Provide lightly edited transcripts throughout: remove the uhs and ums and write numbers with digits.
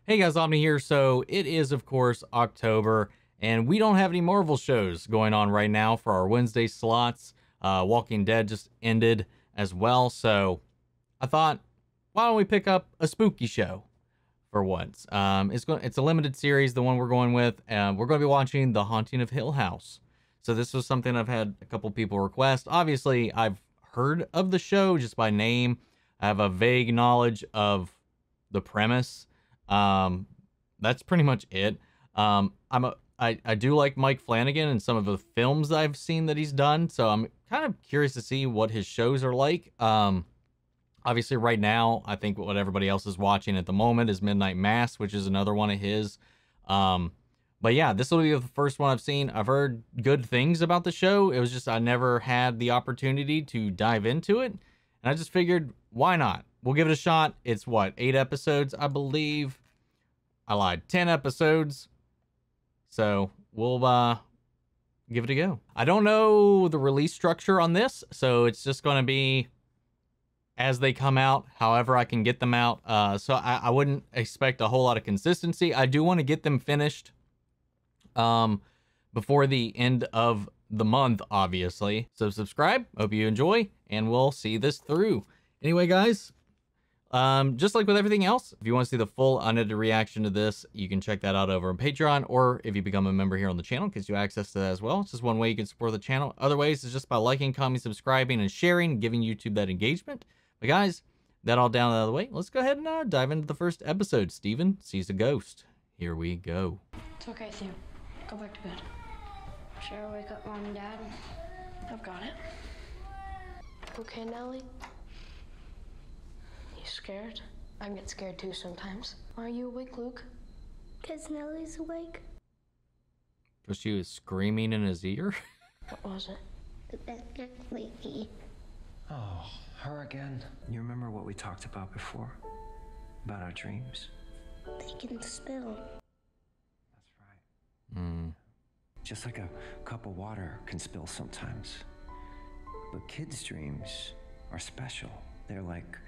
Hey guys, Omni here. So it is, of course, October, and we don't have any Marvel shows going on right now for our Wednesday slots. Walking Dead just ended as well, so I thought, why don't we pick up a spooky show for once? It's a limited series, the one we're going with. We're going to be watching The Haunting of Hill House. So this was something I've had a couple people request. Obviously, I've heard of the show just by name. I have a vague knowledge of the premise. That's pretty much it. I do like Mike Flanagan and some of the films I've seen that he's done, so I'm kind of curious to see what his shows are like. Obviously right now, I think what everybody else is watching at the moment is Midnight Mass, which is another one of his. But yeah, this will be the first one I've seen. I've heard good things about the show. It was just I never had the opportunity to dive into it, and I just figured, why not? We'll give it a shot. It's what, 8 episodes, I believe. I lied, 10 episodes. So we'll give it a go. I don't know the release structure on this, so it's just going to be as they come out, however I can get them out. So I wouldn't expect a whole lot of consistency. I do want to get them finished before the end of the month, obviously. So subscribe, hope you enjoy, and we'll see this through. Anyway, guys, just like with everything else, if you want to see the full unedited reaction to this, you can check that out over on Patreon, or if you become a member here on the channel, gives you access to that as well. It's just one way you can support the channel. Other ways is just by liking, commenting, subscribing, and sharing, giving YouTube that engagement. But guys, that all down out of the way, let's go ahead and dive into the first episode. Steven sees a ghost. Here we go. It's okay, Theo. Go back to bed. Should I wake up Mom and Dad? I've got it. Okay, Nellie? You scared? I get scared too sometimes. Are you awake, Luke? 'Cause Nellie's awake. So she was screaming in his ear? What was it? The best lady. Oh, her again. You remember what we talked about before? About our dreams? They can spill. That's right. Just like a cup of water can spill sometimes. But kids' dreams are special. They're like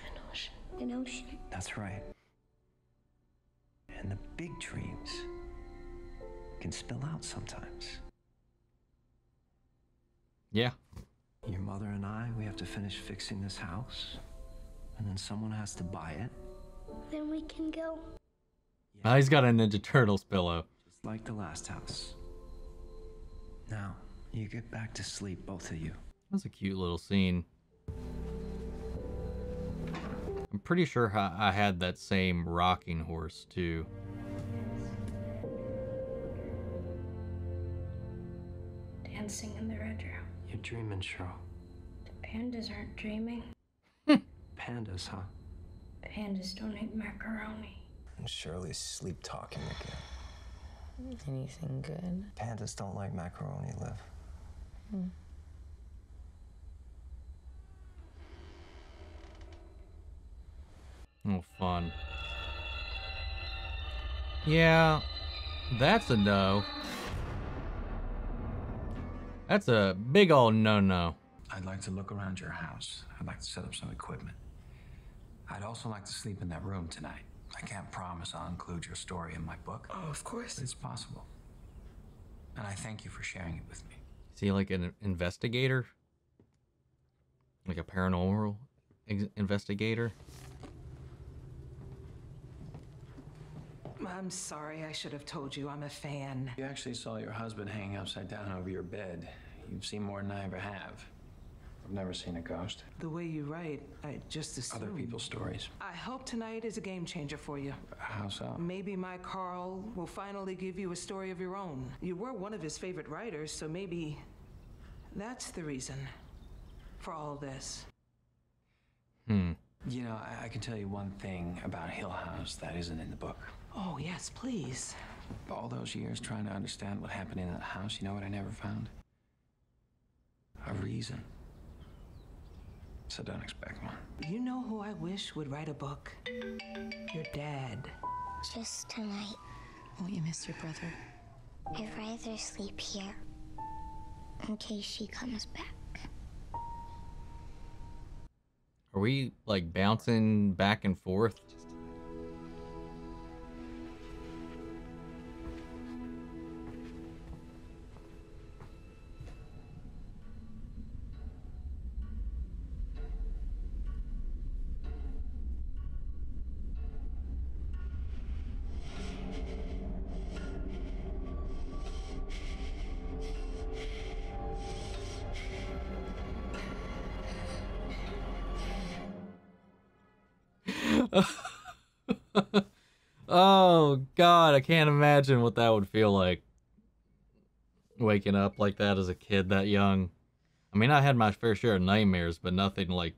An ocean. An ocean. That's right. And the big dreams can spill out sometimes. Yeah. Your mother and I, we have to finish fixing this house, and then someone has to buy it. Then we can go. Oh, he's got a Ninja Turtles pillow. Just like the last house. Now, you get back to sleep, both of you. That's a cute little scene. I'm pretty sure I had that same rocking horse too. Dancing in the red room. You're dreaming, Cheryl. The pandas aren't dreaming. Pandas, huh? Pandas don't eat macaroni. And Shirley's sleep talking again. Anything good? Pandas don't like macaroni, Liv. Oh, fun. Yeah, that's a no. That's a big old no-no. I'd like to look around your house. I'd like to set up some equipment. I'd also like to sleep in that room tonight. I can't promise I'll include your story in my book. Oh, of course. But it's possible. And I thank you for sharing it with me. Is he like an investigator? Like a paranormal investigator? I'm sorry, I should have told you I'm a fan. You actually saw your husband hanging upside down over your bed. You've seen more than I ever have. I've never seen a ghost. The way you write, I just assumed. Other people's stories. I hope tonight is a game changer for you. How so? Maybe my Carl will finally give you a story of your own. You were one of his favorite writers, so maybe that's the reason for all this. You know, I can tell you one thing about Hill House that isn't in the book. Oh, yes, please. All those years trying to understand what happened in that house, you know what I never found? A reason. So don't expect one. You know who I wish would write a book? Your dad. Just tonight. Won't you miss your brother? I'd rather sleep here. In case she comes back. Are we like bouncing back and forth? Oh, God, I can't imagine what that would feel like. Waking up like that as a kid that young. I mean, I had my fair share of nightmares, but nothing like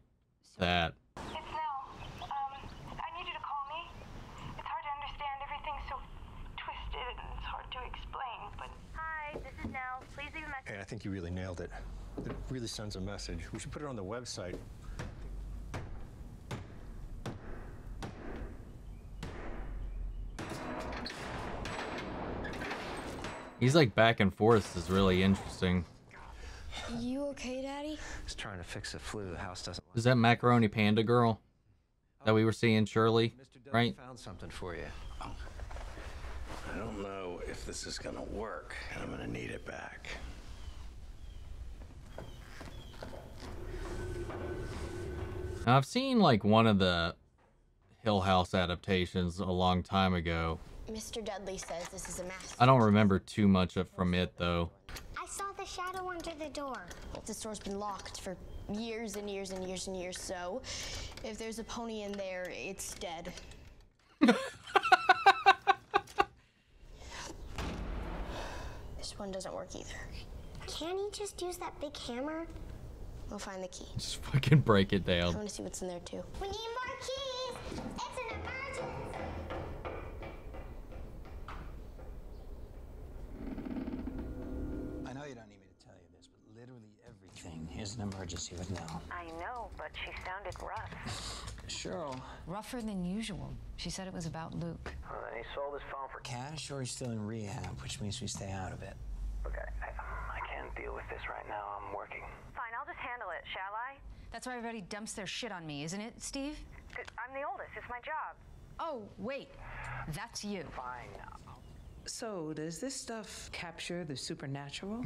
that. It's Nell. I need you to call me. It's hard to understand. Everything's so twisted and it's hard to explain, but... Hi, this is Nell. Please leave a message. Hey, I think you really nailed it. It really sends a message. We should put it on the website. He's like back and forth is really interesting. You okay, Daddy? Just trying to fix the flu. The house doesn't. Is that Macaroni Panda girl that we were seeing, Shirley? Mr. Dudley Right? found something for you. I don't know if this is gonna work, and I'm gonna need it back. Now, I've seen like one of the Hill House adaptations a long time ago. Mr. Dudley says this is a master. I don't remember too much from it though. I saw the shadow under the door. This door's been locked for years and years and years and years, so if there's a pony in there, it's dead. This one doesn't work either. Can't he just use that big hammer? We'll find the key. Just fucking break it I down. want to see what's in there too. We need more keys. It's an emergency. I know you don't need me to tell you this, but literally everything is an emergency with Nell. I know, but she sounded rough. Cheryl, Rougher than usual. She said it was about Luke. he sold his phone for cash or he's still in rehab, which means we stay out of it. Okay, I can't deal with this right now. I'm working. Fine, I'll just handle it, shall I? That's why everybody dumps their shit on me, isn't it, Steve? I'm the oldest. It's my job. Oh, wait. That's you. Fine. So, does this stuff capture the supernatural?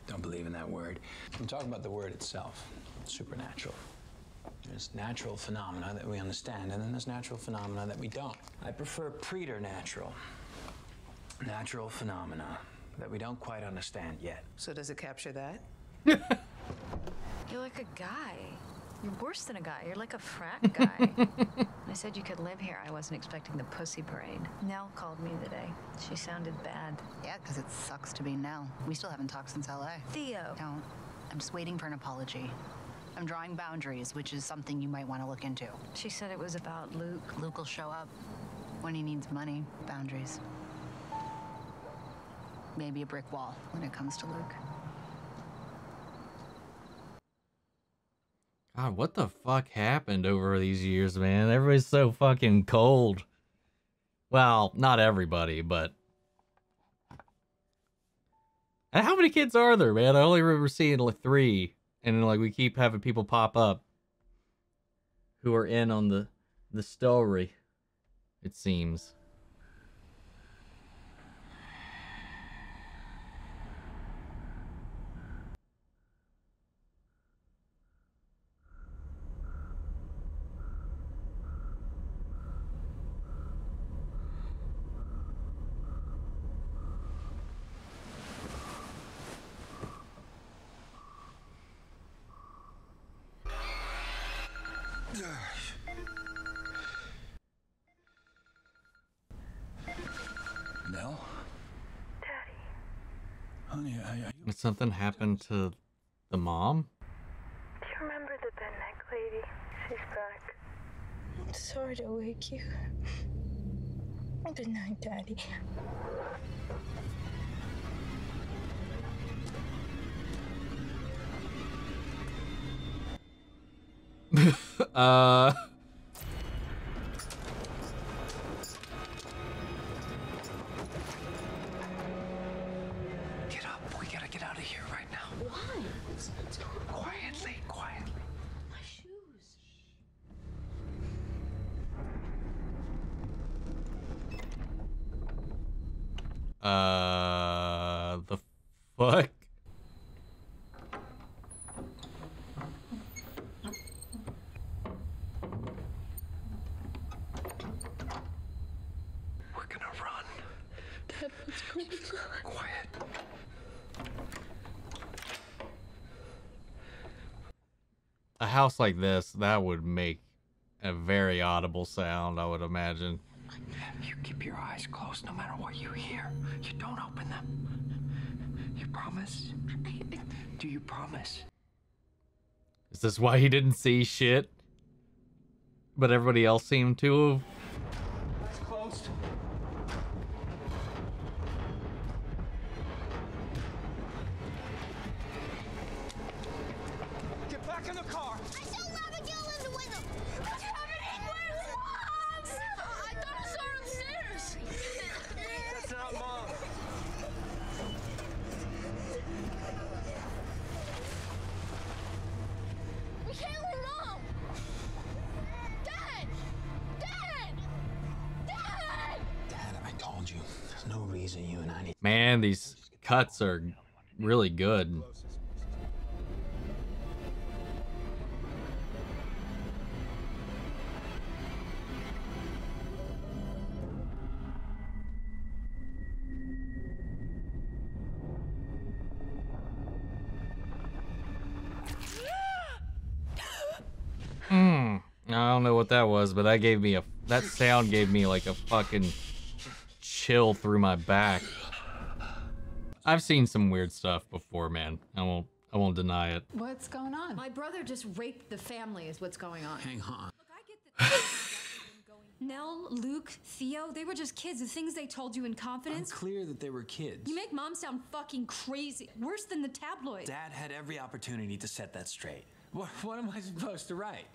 Don't believe in that word. I'm talking about the word itself, supernatural. There's natural phenomena that we understand, and then there's natural phenomena that we don't. I prefer preternatural. Natural phenomena that we don't quite understand yet. So, does it capture that? You're like a guy. You're worse than a guy. You're like a frat guy. I said you could live here. I wasn't expecting the pussy parade. Nell called me today. She sounded bad. Yeah, because it sucks to be Nell. We still haven't talked since LA. Theo. Don't. I'm just waiting for an apology. I'm drawing boundaries, which is something you might want to look into. She said it was about Luke. Luke will show up when he needs money. Boundaries. Maybe a brick wall when it comes to Luke. God, what the fuck happened over these years, man? Everybody's so fucking cold. Well, not everybody, but... And how many kids are there, man? I only remember seeing like 3. And then, like, we keep having people pop up who are in on the story, it seems. Nell? Daddy. Honey, Did something happen to the mom? Do you remember the bed neck lady? She's back. I'm sorry to wake you. Good night, Daddy. Get up. We gotta get out of here right now. Why? Quietly, quietly. My shoes. The fuck? We're gonna run. Dad, what's going on? Quiet. A house like this, that would make a very audible sound, I would imagine. You keep your eyes closed no matter what you hear. You don't open them. You promise? Do you promise? Is this why he didn't see shit? But everybody else seemed to have. Eyes closed. Get back in the car. I saw Abigail in the window. What's happening? Where's Mom? I thought I saw her upstairs. That's not Mom. We can't leave Mom. Dad! Dad! Dad! Dad, I told you, there's no reason you and I need. Man, these cuts are really good. I don't know what that was, but that sound gave me like a fucking chill through my back. I've seen some weird stuff before, man. I won't deny it. What's going on? My brother just raped the family is what's going on. Hang on. Look, I get the Nell, Luke, Theo, they were just kids. The things they told you in confidence. I'm clear that they were kids. You make Mom sound fucking crazy. Worse than the tabloids. Dad had every opportunity to set that straight. What am I supposed to write?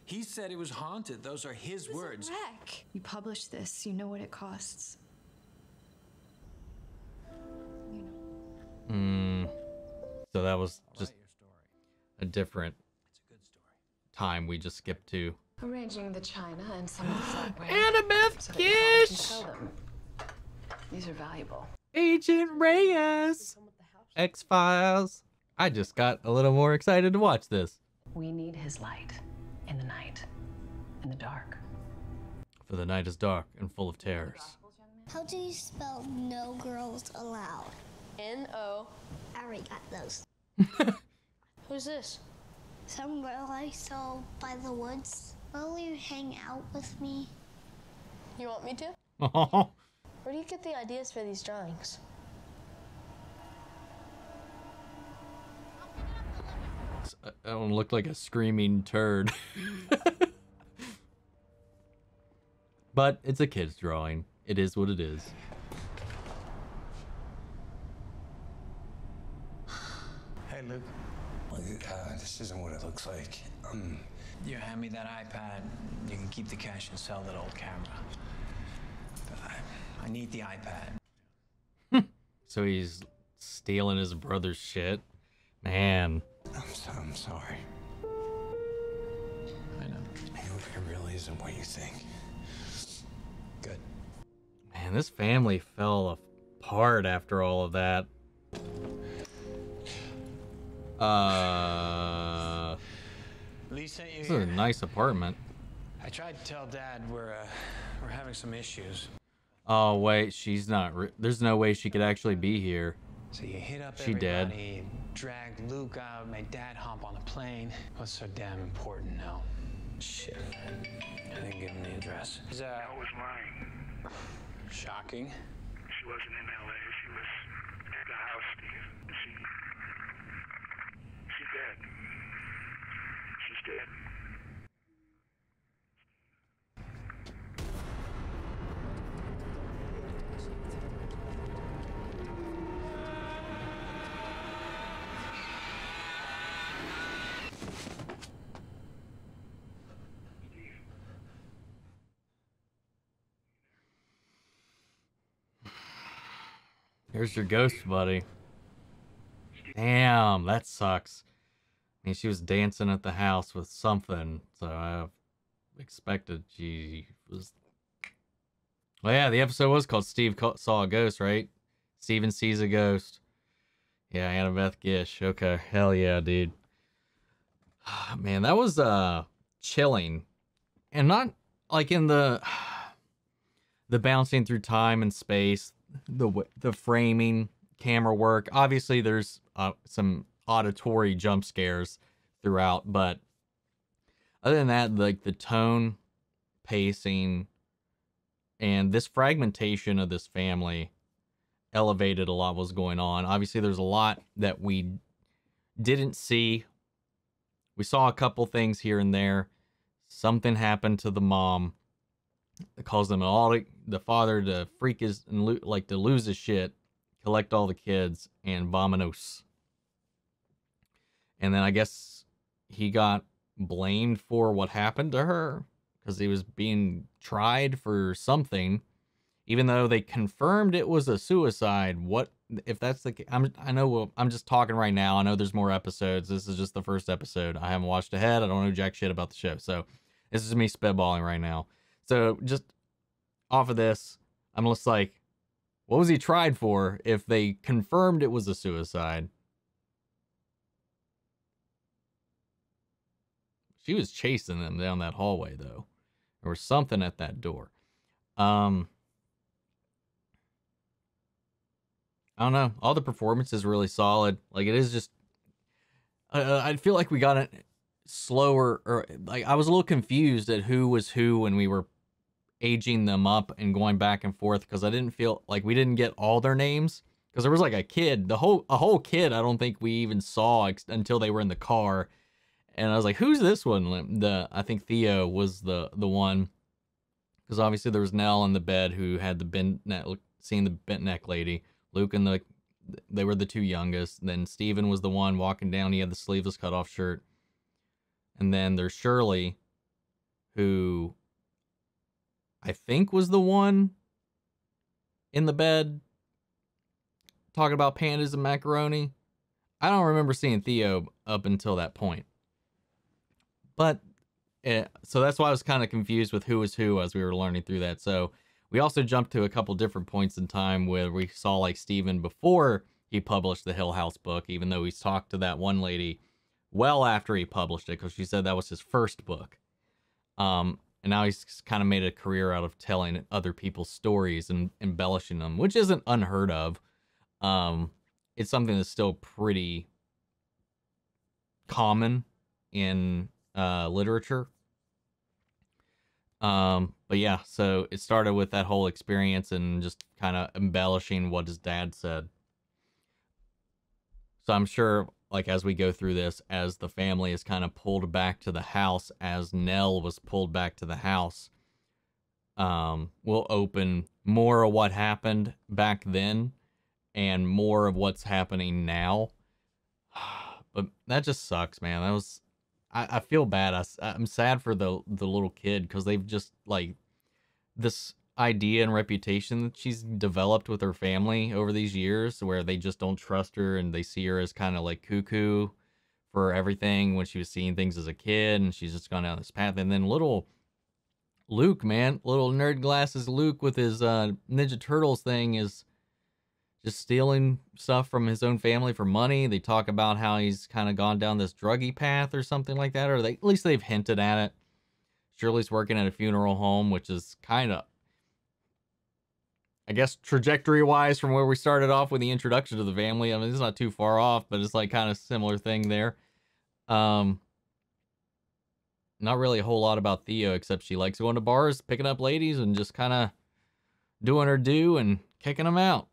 He said it was haunted. Those are his words. Wreck. You publish this, you know what it costs. So that was just a different time we just skipped to. Arranging the china and some of the flatware. Annabeth Gish! These are valuable. Agent Reyes! X-Files. I just got a little more excited to watch this. We need his light in the night, in the dark. For the night is dark and full of terrors. How do you spell no girls allowed? N-O. I already got those. Who's this? Some girl I saw by the woods. Will you hang out with me? You want me to? Oh, Where do you get the ideas for these drawings? I don't look like a screaming turd. But it's a kid's drawing. It is what it is. Hey, Luke. This isn't what it looks like. You hand me that iPad. You can keep the cash and sell that old camera. But I need the iPad. So he's stealing his brother's shit. Man. I'm sorry. I know. It really isn't what you think. Good. Man, this family fell apart after all of that. Lee sent you This here. is a nice apartment. I tried to tell Dad we're having some issues. Oh wait, she's not. There's no way she could actually be here. So you hit up She dead. everybody, dragged Luke out, made Dad hop on a plane. What's so damn important now? Shit. I didn't give him the address. That was mine. Shocking. She wasn't in L.A. She was at the house, Steve. She's dead. She's dead. Here's your ghost, buddy. Damn, that sucks. I mean, she was dancing at the house with something, so I expected she was... Well, yeah, the episode was called Steve Saw a Ghost, right? Steven Sees a Ghost. Yeah, Annabeth Gish. Okay, hell yeah, dude. Man, that was chilling. And not like in the bouncing through time and space, the framing, camera work. Obviously, there's some auditory jump scares throughout, but other than that, like the tone, pacing, and this fragmentation of this family elevated a lot what was going on. Obviously, there's a lot that we didn't see. We saw a couple things here and there. Something happened to the mom that caused them all the father to freak his and like to lose his shit, collect all the kids, and vominos. And then I guess he got blamed for what happened to her because he was being tried for something, even though they confirmed it was a suicide. What if that's the case? I know I'm just talking right now. I know there's more episodes. This is just the first episode. I haven't watched ahead. I don't know jack shit about the show. So this is me spitballing right now. So just off of this, I'm just like, what was he tried for if they confirmed it was a suicide? She was chasing them down that hallway, though. There was something at that door. I don't know. All the performances really solid. Like, it is just... I feel like we got it slower, or like I was a little confused at who was who when we were aging them up and going back and forth, because I didn't feel like we didn't get all their names, because there was like a kid, a whole kid I don't think we even saw until they were in the car, and I was like, who's this one? I think Theo was the one, because obviously there was Nell in the bed who had the bent neck, seeing the bent neck lady. Luke and they were the two youngest. Then Steven was the one walking down. He had the sleeveless cutoff shirt. And then there's Shirley, who I think was the one in the bed talking about pandas and macaroni. I don't remember seeing Theo up until that point. But, so that's why I was kind of confused with who was who as we were learning through that. So we also jumped to a couple different points in time where we saw like Steven before he published the Hill House book, even though he's talked to that one lady well after he published it, because she said that was his first book. And now he's kind of made a career out of telling other people's stories and embellishing them, which isn't unheard of. It's something that's still pretty common in literature. But yeah, so it started with that whole experience and just kind of embellishing what his dad said. So I'm sure, like, as we go through this, as the family is kind of pulled back to the house, as Nell was pulled back to the house, we'll open more of what happened back then and more of what's happening now. But that just sucks, man. That was... I feel bad. I'm sad for the little kid, because they've just, like, this idea and reputation that she's developed with her family over these years, where they just don't trust her and they see her as kind of like cuckoo for everything when she was seeing things as a kid, and she's just gone down this path. And then little Luke, man, little nerd glasses Luke with his Ninja Turtles thing is just stealing stuff from his own family for money. They talk about how he's kind of gone down this druggy path or something like that, or at least they've hinted at it. Shirley's working at a funeral home, which is kind of, I guess, trajectory-wise from where we started off with the introduction to the family. I mean, it's not too far off, but it's like kind of similar thing there. Not really a whole lot about Theo, except she likes going to bars, picking up ladies, and just kind of doing her due and kicking them out.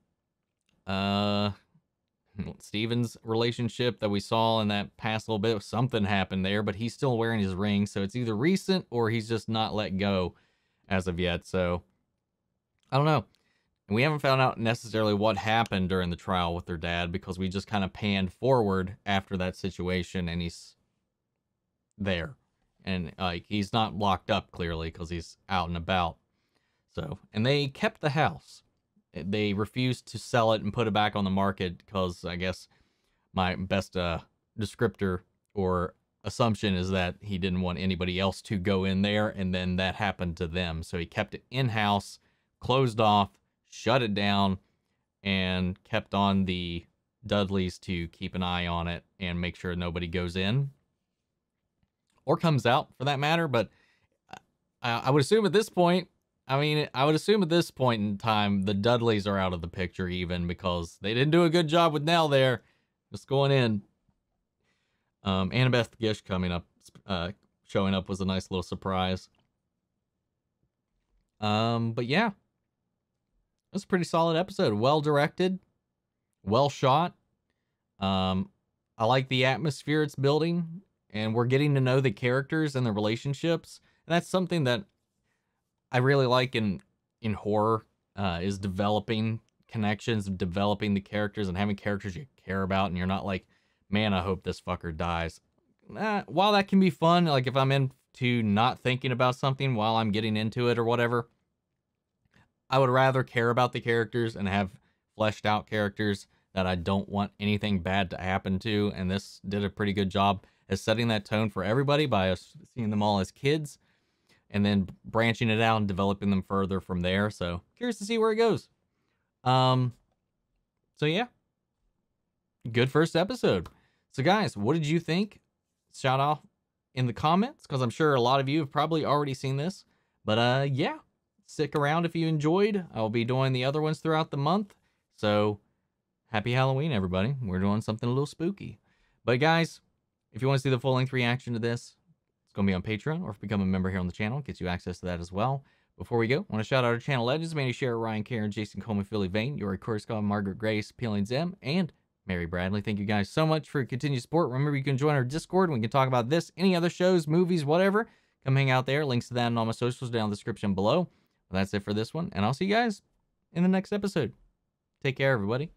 Steven's relationship that we saw in that past little bit, something happened there, but he's still wearing his ring, so it's either recent or he's just not let go as of yet. So I don't know. And we haven't found out necessarily what happened during the trial with their dad, because we just kind of panned forward after that situation and he's there, and like he's not locked up clearly because he's out and about. So, and they kept the house. They refused to sell it and put it back on the market because I guess my best descriptor or assumption is that he didn't want anybody else to go in there, and then that happened to them. So he kept it in-house, closed off, shut it down, and kept on the Dudleys to keep an eye on it and make sure nobody goes in or comes out, for that matter. But I would assume at this point, in time, the Dudleys are out of the picture even, because they didn't do a good job with Nell there. Just going in. Annabeth Gish coming up showing up was a nice little surprise. But yeah, it was a pretty solid episode. Well directed, well shot. I like the atmosphere it's building, and we're getting to know the characters and the relationships. And that's something that I really like in horror, is developing connections, developing the characters, and having characters you care about, and you're not like, man, I hope this fucker dies. While that can be fun, like if I'm into not thinking about something while I'm getting into it or whatever, I would rather care about the characters and have fleshed out characters that I don't want anything bad to happen to. And this did a pretty good job at setting that tone for everybody by us seeing them all as kids and then branching it out and developing them further from there. So curious to see where it goes. So yeah, good first episode. So guys, what did you think? Shout out in the comments, because I'm sure a lot of you have probably already seen this. But yeah, stick around if you enjoyed. I'll be doing the other ones throughout the month. So happy Halloween, everybody. We're doing something a little spooky. But guys, if you want to see the full-length reaction to this, it's going to be on Patreon, or become a member here on the channel. It gets you access to that as well. Before we go, I want to shout out our channel legends, Manny Share, Ryan Karen, Jason Coleman, Philly Vane, Yuri Korskov, Margaret Grace, Peeling Zim, and Mary Bradley. Thank you guys so much for your continued support. Remember, you can join our Discord, and we can talk about this, any other shows, movies, whatever. Come hang out there. Links to that and all my socials down in the description below. Well, that's it for this one, and I'll see you guys in the next episode. Take care, everybody.